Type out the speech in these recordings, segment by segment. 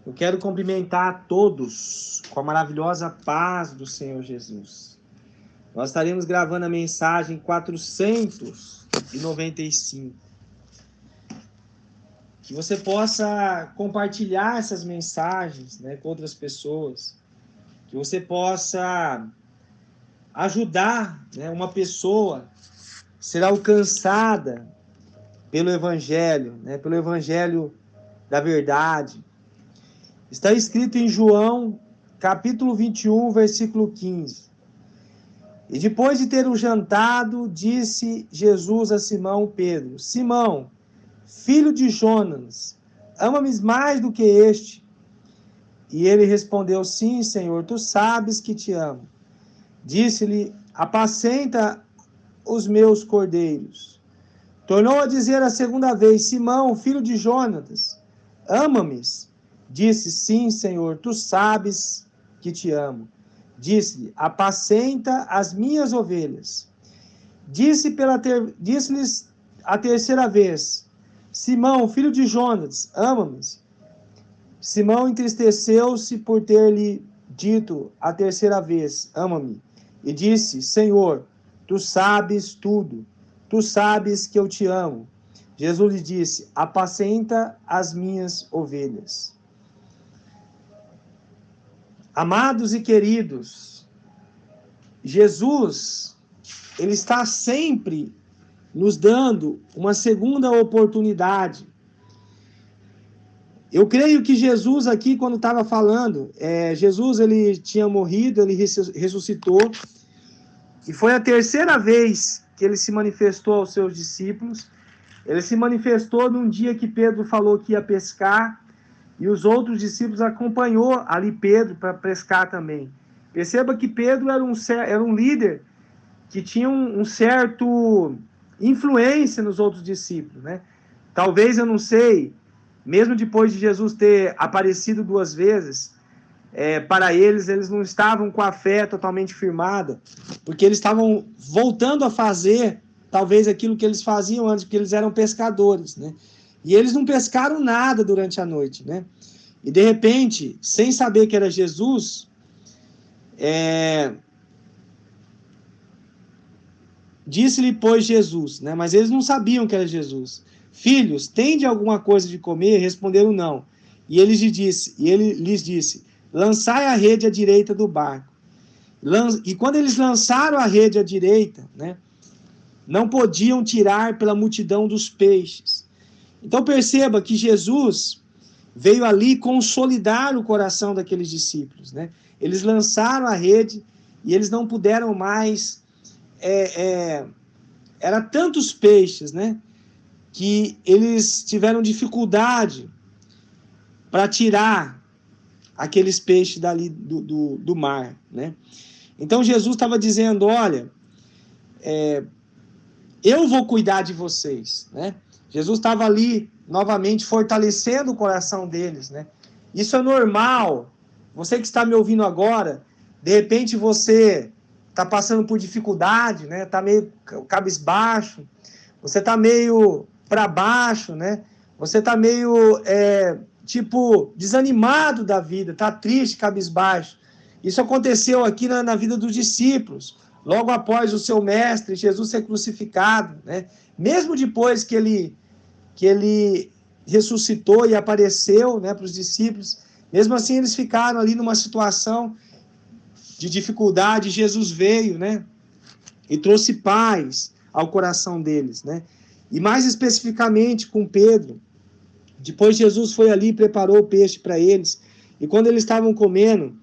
Eu quero cumprimentar a todos com a maravilhosa paz do Senhor Jesus. Nós estaremos gravando a mensagem 495. Que você possa compartilhar essas mensagens, né, com outras pessoas. Que você possa ajudar, né, uma pessoa a ser alcançada pelo Evangelho, né, pelo Evangelho da verdade. Está escrito em João, capítulo 21, versículo 15. E depois de ter o jantado, disse Jesus a Simão Pedro: Simão, filho de Jonas, ama-me mais do que este? E ele respondeu: Sim, Senhor, tu sabes que te amo. Disse-lhe: apacenta os meus cordeiros. Tornou a dizer a segunda vez: Simão, filho de Jonas, ama-me? Disse: Sim, Senhor, tu sabes que te amo. Disse-lhe: apacenta as minhas ovelhas. Disse-lhes a terceira vez: Simão, filho de Jonas, ama-me? Simão entristeceu-se por ter-lhe dito a terceira vez: ama-me. E disse: Senhor, tu sabes tudo. Tu sabes que eu te amo. Jesus lhe disse: apacenta as minhas ovelhas. Amados e queridos, Jesus, ele está sempre nos dando uma segunda oportunidade. Eu creio que Jesus aqui, quando estava falando, Jesus ele tinha morrido, ele ressuscitou, e foi a terceira vez que ele se manifestou aos seus discípulos. Ele se manifestou num dia que Pedro falou que ia pescar, e os outros discípulos acompanhou ali Pedro para pescar também. Perceba que Pedro era um líder que tinha um certo influência nos outros discípulos, né? Talvez, eu não sei, mesmo depois de Jesus ter aparecido duas vezes, para eles não estavam com a fé totalmente firmada, porque eles estavam voltando a fazer, talvez, aquilo que eles faziam antes, porque eles eram pescadores, né? E eles não pescaram nada durante a noite, né? E de repente, sem saber que era Jesus, disse-lhe, pois, Jesus, né? Mas eles não sabiam que era Jesus. Filhos, tende alguma coisa de comer? Responderam não. E ele lhes disse: lançai a rede à direita do barco. E quando eles lançaram a rede à direita, né, não podiam tirar pela multidão dos peixes. Então perceba que Jesus veio ali consolidar o coração daqueles discípulos, né? Eles lançaram a rede e eles não puderam mais. Era tantos peixes, né, que eles tiveram dificuldade para tirar aqueles peixes dali do mar, né? Então Jesus estava dizendo: olha, eu vou cuidar de vocês, né? Jesus estava ali novamente fortalecendo o coração deles, né? Isso é normal. Você que está me ouvindo agora, de repente você está passando por dificuldade, né? Está meio cabisbaixo, você está meio para baixo, né? Você está meio desanimado da vida, está triste, cabisbaixo. Isso aconteceu aqui na vida dos discípulos, logo após o seu mestre Jesus ser crucificado, né? Mesmo depois que ele ressuscitou e apareceu, né, para os discípulos, mesmo assim eles ficaram ali numa situação de dificuldade. Jesus veio, né, e trouxe paz ao coração deles, né? E mais especificamente com Pedro, depois Jesus foi ali e preparou o peixe para eles, e quando eles estavam comendo,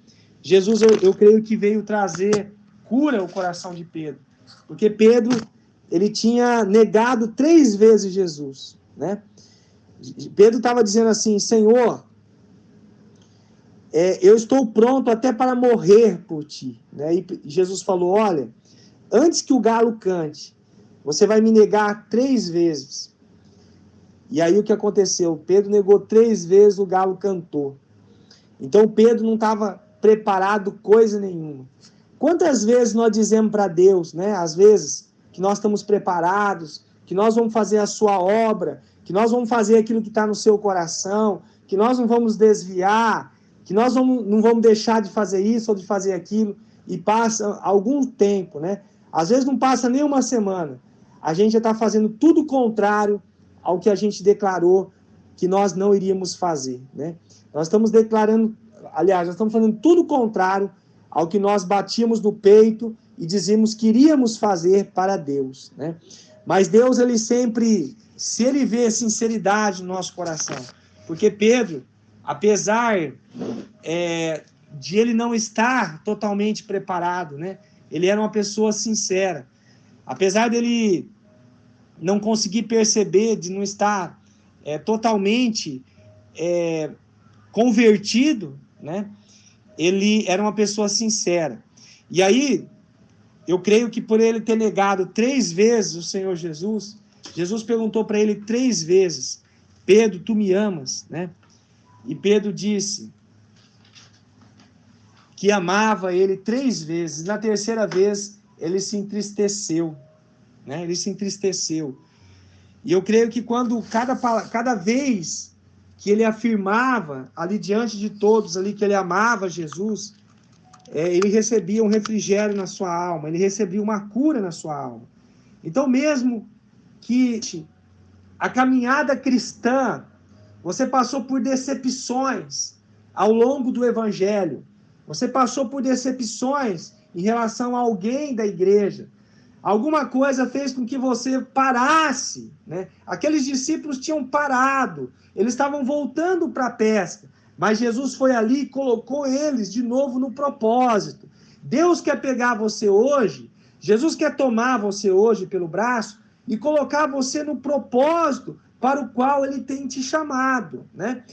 Jesus, eu creio que veio trazer cura ao coração de Pedro, porque Pedro, ele tinha negado 3 vezes Jesus, né? Pedro estava dizendo assim: Senhor, eu estou pronto até para morrer por ti, né? E Jesus falou: olha, antes que o galo cante, você vai me negar 3 vezes. E aí o que aconteceu? Pedro negou 3 vezes, o galo cantou. Então Pedro não estava preparado coisa nenhuma. Quantas vezes nós dizemos para Deus, né? Às vezes, que nós estamos preparados, que nós vamos fazer a sua obra, que nós vamos fazer aquilo que está no seu coração, que nós não vamos desviar, que nós não vamos deixar de fazer isso ou de fazer aquilo, e passa algum tempo, né? Às vezes não passa nem uma semana, a gente já está fazendo tudo contrário ao que a gente declarou que nós não iríamos fazer, né? Nós estamos declarando, aliás, nós estamos fazendo tudo contrário ao que nós batíamos no peito e dizíamos que iríamos fazer para Deus, né? Mas Deus, ele sempre, se ele vê sinceridade no nosso coração, porque Pedro, apesar de ele não estar totalmente preparado, né? Ele era uma pessoa sincera. Apesar dele não conseguir perceber, de não estar totalmente convertido, né? Ele era uma pessoa sincera. E aí, eu creio que por ele ter negado 3 vezes o Senhor Jesus, Jesus perguntou para ele 3 vezes, Pedro, tu me amas, né? E Pedro disse que amava ele 3 vezes. Na 3ª vez, ele se entristeceu, né? Ele se entristeceu. E eu creio que quando cada vez que ele afirmava ali diante de todos ali que ele amava Jesus, ele recebia um refrigério na sua alma, ele recebia uma cura na sua alma. Então, mesmo que a caminhada cristã, você passou por decepções ao longo do evangelho, você passou por decepções em relação a alguém da igreja, alguma coisa fez com que você parasse, né? Aqueles discípulos tinham parado, eles estavam voltando para a pesca, mas Jesus foi ali e colocou eles de novo no propósito. Deus quer pegar você hoje, Jesus quer tomar você hoje pelo braço e colocar você no propósito para o qual ele tem te chamado, né?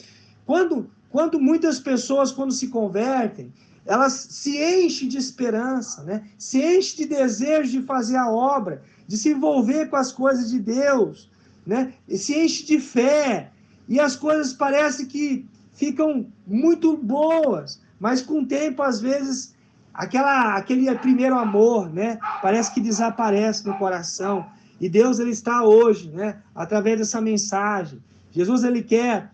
Quando muitas pessoas, quando se convertem, elas se enchem de esperança, né? Se enchem de desejo de fazer a obra, de se envolver com as coisas de Deus, né? E se enchem de fé, e as coisas parecem que ficam muito boas, mas com o tempo, às vezes, aquele primeiro amor, né? Parece que desaparece no coração. E Deus, ele está hoje, né? Através dessa mensagem. Jesus, ele quer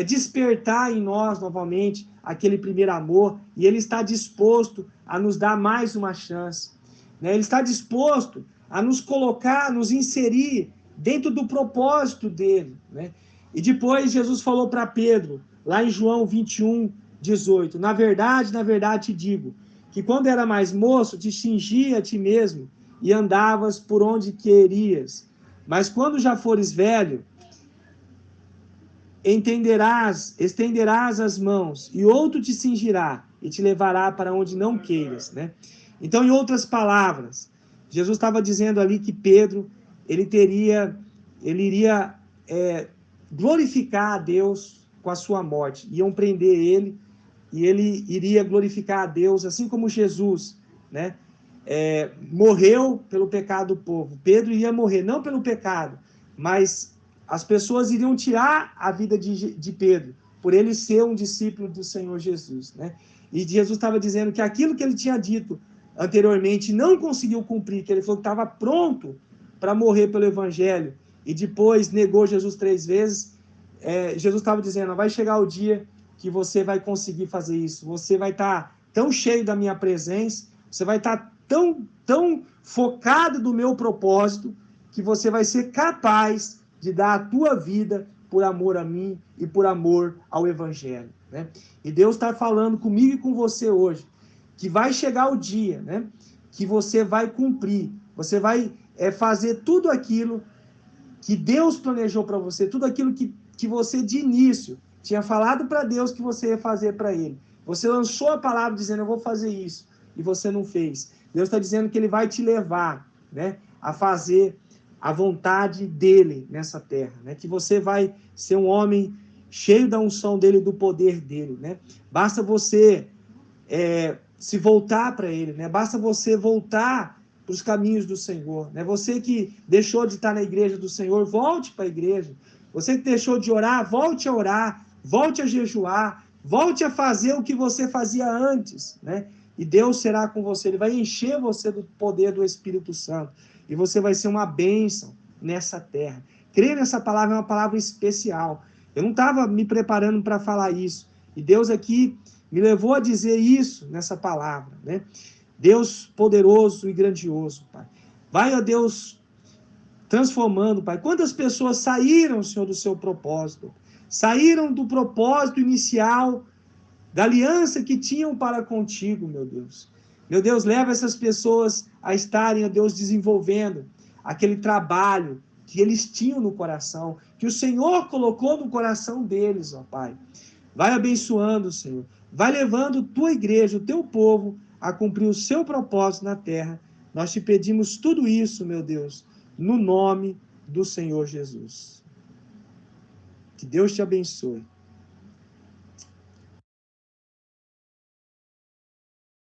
despertar em nós novamente aquele primeiro amor, e ele está disposto a nos dar mais uma chance, né? Ele está disposto a nos colocar, nos inserir dentro do propósito dele, né? E depois Jesus falou para Pedro, lá em João 21:18, na verdade te digo, que quando era mais moço, te cingia a ti mesmo, e andavas por onde querias, mas quando já fores velho, estenderás as mãos, e outro te cingirá, e te levará para onde não queiras, né? Então, em outras palavras, Jesus estava dizendo ali que Pedro, ele iria glorificar a Deus com a sua morte, iam prender ele, e ele iria glorificar a Deus, assim como Jesus, né? Morreu pelo pecado do povo. Pedro iria morrer, não pelo pecado, mas as pessoas iriam tirar a vida de Pedro, por ele ser um discípulo do Senhor Jesus, né? E Jesus estava dizendo que aquilo que ele tinha dito anteriormente não conseguiu cumprir, que ele falou que estava pronto para morrer pelo evangelho, e depois negou Jesus 3 vezes. Jesus estava dizendo, vai chegar o dia que você vai conseguir fazer isso, você vai estar tão cheio da minha presença, você vai estar tão focado do meu propósito, que você vai ser capaz de dar a tua vida por amor a mim e por amor ao evangelho, né? E Deus está falando comigo e com você hoje, que vai chegar o dia, né, que você vai cumprir, você vai fazer tudo aquilo que Deus planejou para você, tudo aquilo que você de início tinha falado para Deus que você ia fazer para ele. Você lançou a palavra dizendo, eu vou fazer isso, e você não fez. Deus está dizendo que ele vai te levar, né, a fazer a vontade dele nessa terra, né? Que você vai ser um homem cheio da unção dele, do poder dele, né? Basta você se voltar para ele, né? Basta você voltar para os caminhos do Senhor, né? Você que deixou de estar na igreja do Senhor, volte para a igreja. Você que deixou de orar, volte a orar, volte a jejuar, volte a fazer o que você fazia antes, né? E Deus será com você, ele vai encher você do poder do Espírito Santo, e você vai ser uma bênção nessa terra. Crer nessa palavra é uma palavra especial, Eu não estava me preparando para falar isso. E Deus aqui me levou a dizer isso nessa palavra, né? Deus poderoso e grandioso, Pai. Vai, ó Deus, transformando, Pai. Quantas pessoas saíram, Senhor, do seu propósito? Saíram do propósito inicial, da aliança que tinham para contigo, meu Deus. Meu Deus, leva essas pessoas a estarem, ó Deus, desenvolvendo aquele trabalho que eles tinham no coração, que o Senhor colocou no coração deles, ó Pai. Vai abençoando, Senhor. Vai levando tua igreja, o teu povo, a cumprir o seu propósito na terra. Nós te pedimos tudo isso, meu Deus, no nome do Senhor Jesus. Que Deus te abençoe.